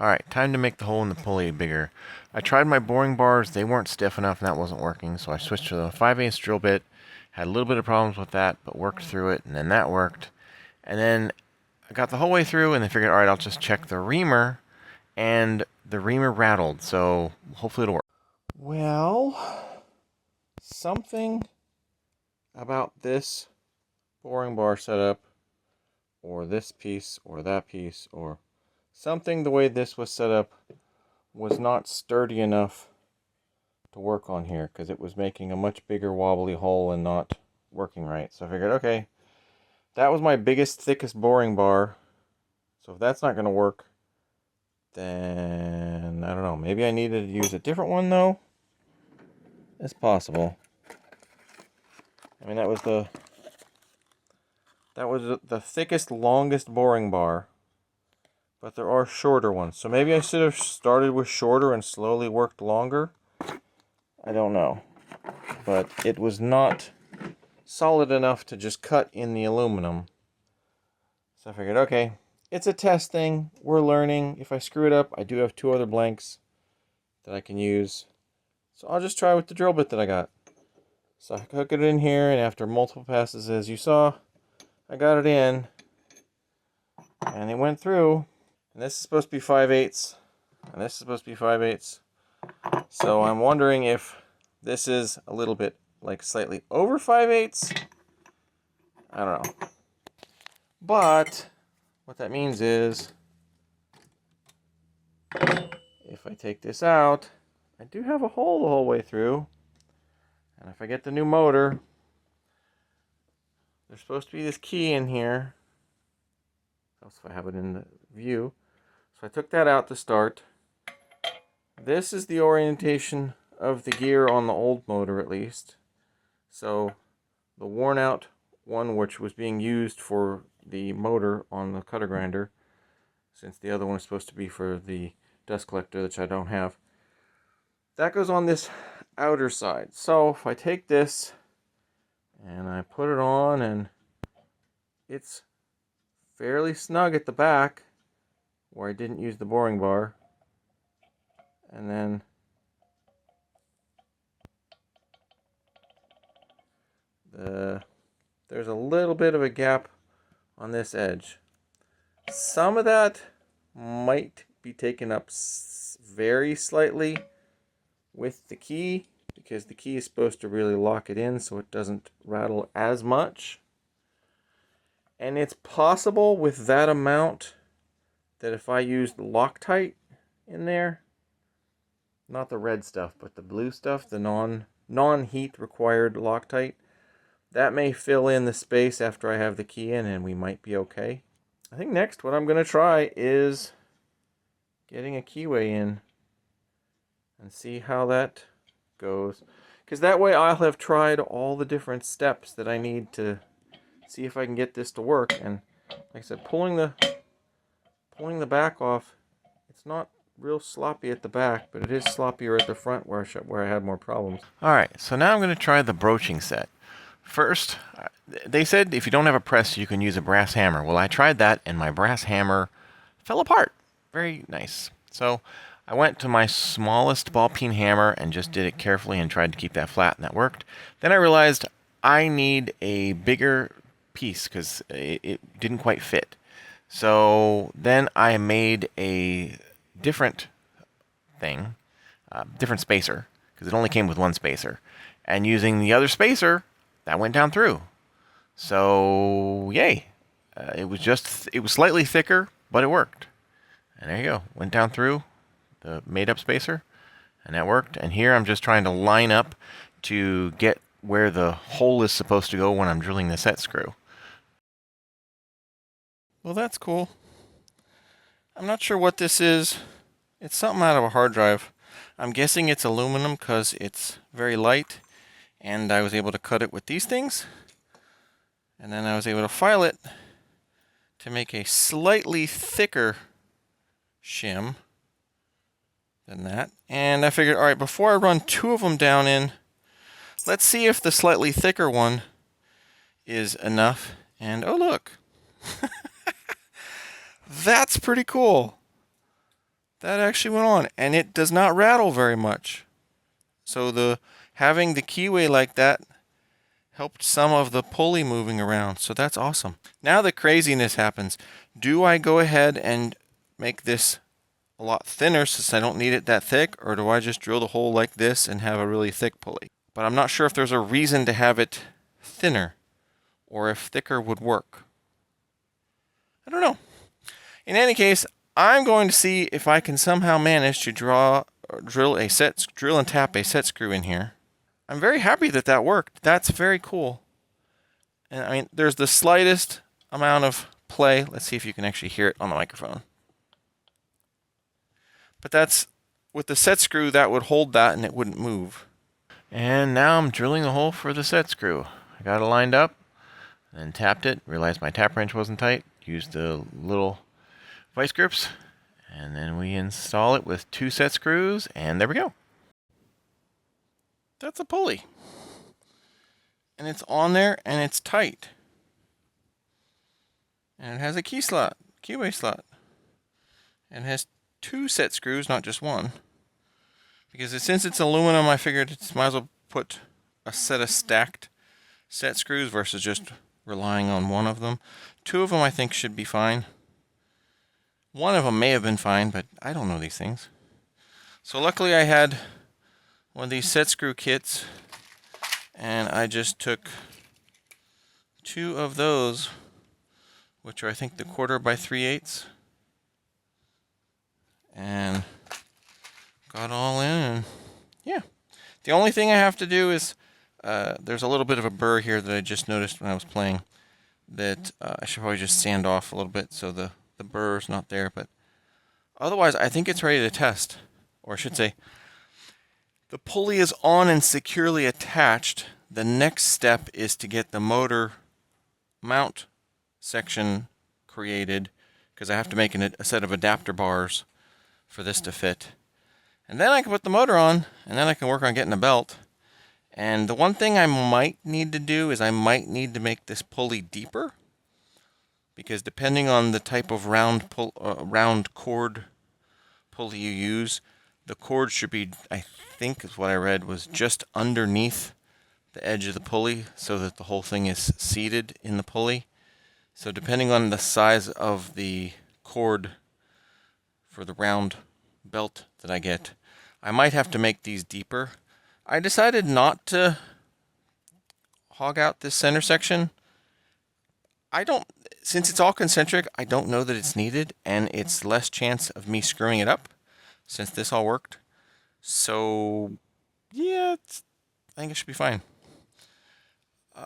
Alright, time to make the hole in the pulley bigger. I tried my boring bars, they weren't stiff enough and that wasn't working, so I switched to the 5/8 drill bit. Had a little bit of problems with that, but worked through it, and then that worked. And then I got the whole way through, and then figured, alright, I'll just check the reamer, and the reamer rattled, so hopefully it'll work. Well, something about this boring bar setup, or this piece, or that piece, or something the way this was set up was not sturdy enough to work on here, because it was making a much bigger wobbly hole and not working right. So I figured, okay, that was my biggest, thickest boring bar. So if that's not going to work, then I don't know. Maybe I needed to use a different one though. It's possible. I mean, that was the thickest, longest boring bar. But there are shorter ones. So maybe I should have started with shorter and slowly worked longer. I don't know. But it was not solid enough to just cut in the aluminum. So I figured, okay, it's a test thing. We're learning. If I screw it up, I do have 2 other blanks that I can use. So I'll just try with the drill bit that I got. So I hook it in here, and after multiple passes, as you saw, I got it in. And it went through. And this is supposed to be 5/8, and this is supposed to be 5/8. So I'm wondering if this is a little bit, like, slightly over 5/8. I don't know. But what that means is, if I take this out, I do have a hole the whole way through. And if I get the new motor, there's supposed to be this key in here. Else if I have it in the view. So I took that out to start. This is the orientation of the gear on the old motor, at least. So the worn out one, which was being used for the motor on the cutter grinder, since the other one is supposed to be for the dust collector, which I don't have, that goes on this outer side. So if I take this and I put it on, and it's fairly snug at the back where I didn't use the boring bar, and then there's a little bit of a gap on this edge. Some of that might be taken up very slightly with the key, because the key is supposed to really lock it in so it doesn't rattle as much. And it's possible with that amount that if I used Loctite in there, not the red stuff, but the blue stuff, the non-heat required Loctite, that may fill in the space after I have the key in, and we might be okay. I think next what I'm going to try is getting a keyway in and see how that goes. Because that way I'll have tried all the different steps that I need to see if I can get this to work. And like I said, pulling the back off, it's not real sloppy at the back, but it is sloppier at the front where I had more problems. Alright, so now I'm going to try the broaching set. First, they said if you don't have a press, you can use a brass hammer. Well, I tried that, and my brass hammer fell apart. Very nice. So I went to my smallest ball peen hammer and just did it carefully and tried to keep that flat, and that worked. Then I realized I need a bigger piece because it didn't quite fit. So then I made a different thing, different spacer, because it only came with one spacer. And using the other spacer, that went down through. So, yay. It was slightly thicker, but it worked. And there you go. Went down through the made-up spacer, and that worked. And here I'm just trying to line up to get where the hole is supposed to go when I'm drilling the set screw. Well, that's cool. I'm not sure what this is. It's something out of a hard drive. I'm guessing it's aluminum because it's very light, and I was able to cut it with these things. And then I was able to file it to make a slightly thicker shim than that. And I figured, all right, before I run 2 of them down in, let's see if the slightly thicker one is enough. And oh, look. That's pretty cool. that actually went on, and it does not rattle very much. So having the keyway like that helped some of the pulley moving around. So that's awesome. Now the craziness happens. Do I go ahead and make this a lot thinner since I don't need it that thick, or do I just drill the hole like this and have a really thick pulley? But I'm not sure if there's a reason to have it thinner or if thicker would work. I don't know. In any case, I'm going to see if I can somehow manage to drill and tap a set screw in here. I'm very happy that that worked. That's very cool. And I mean, there's the slightest amount of play. Let's see if you can actually hear it on the microphone. But that's, with the set screw, that would hold that and it wouldn't move. And now I'm drilling the hole for the set screw. I got it lined up, then tapped it, realized my tap wrench wasn't tight, used the little vice grips, and then we install it with 2 set screws, and there we go. That's a pulley. And it's on there, and it's tight. And it has a keyway slot. And it has 2 set screws, not just 1. Because since it's aluminum, I figured it might as well put a set of stacked set screws versus just relying on 1 of them. 2 of them I think should be fine. 1 of them may have been fine, but I don't know these things. So luckily I had one of these set screw kits, and I just took 2 of those, which are I think the 1/4 by 3/8, and got all in, and yeah. The only thing I have to do is, there's a little bit of a burr here that I just noticed when I was playing that I should probably just sand off a little bit so the burr is not there, but otherwise I think it's ready to test. Or I should say, the pulley is on and securely attached. The next step is to get the motor mount section created, because I have to make a set of adapter bars for this to fit. And then I can put the motor on, and then I can work on getting a belt. And the one thing I might need to do is I might need to make this pulley deeper, because depending on the type of round cord pulley you use, the cord should be, I think is what I read, was just underneath the edge of the pulley so that the whole thing is seated in the pulley. So depending on the size of the cord for the round belt that I get, I might have to make these deeper. I decided not to hog out this center section. Since it's all concentric, I don't know that it's needed, and it's less chance of me screwing it up since this all worked. So, yeah, I think it should be fine.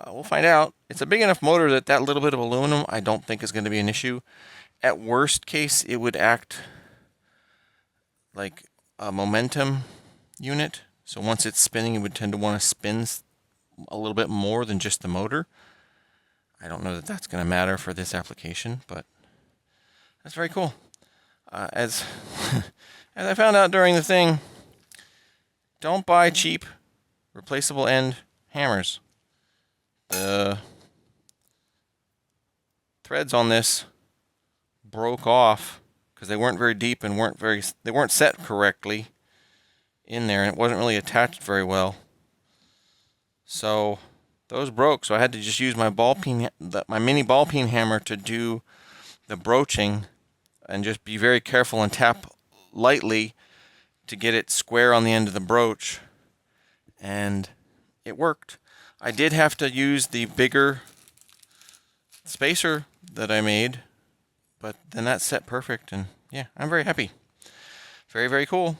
We'll find out. It's a big enough motor that little bit of aluminum I don't think is going to be an issue. At worst case, it would act like a momentum unit. So once it's spinning, it would tend to want to spin a little bit more than just the motor. I don't know that that's going to matter for this application, but that's very cool. As I found out during the thing, don't buy cheap replaceable end hammers. The threads on this broke off because they weren't very deep and they weren't set correctly in there, and it wasn't really attached very well. So those broke, so I had to just use my mini ball peen hammer to do the broaching, and just be very careful and tap lightly to get it square on the end of the broach, and it worked. I did have to use the bigger spacer that I made, but then that set perfect, and yeah, I'm very happy. Very, very cool.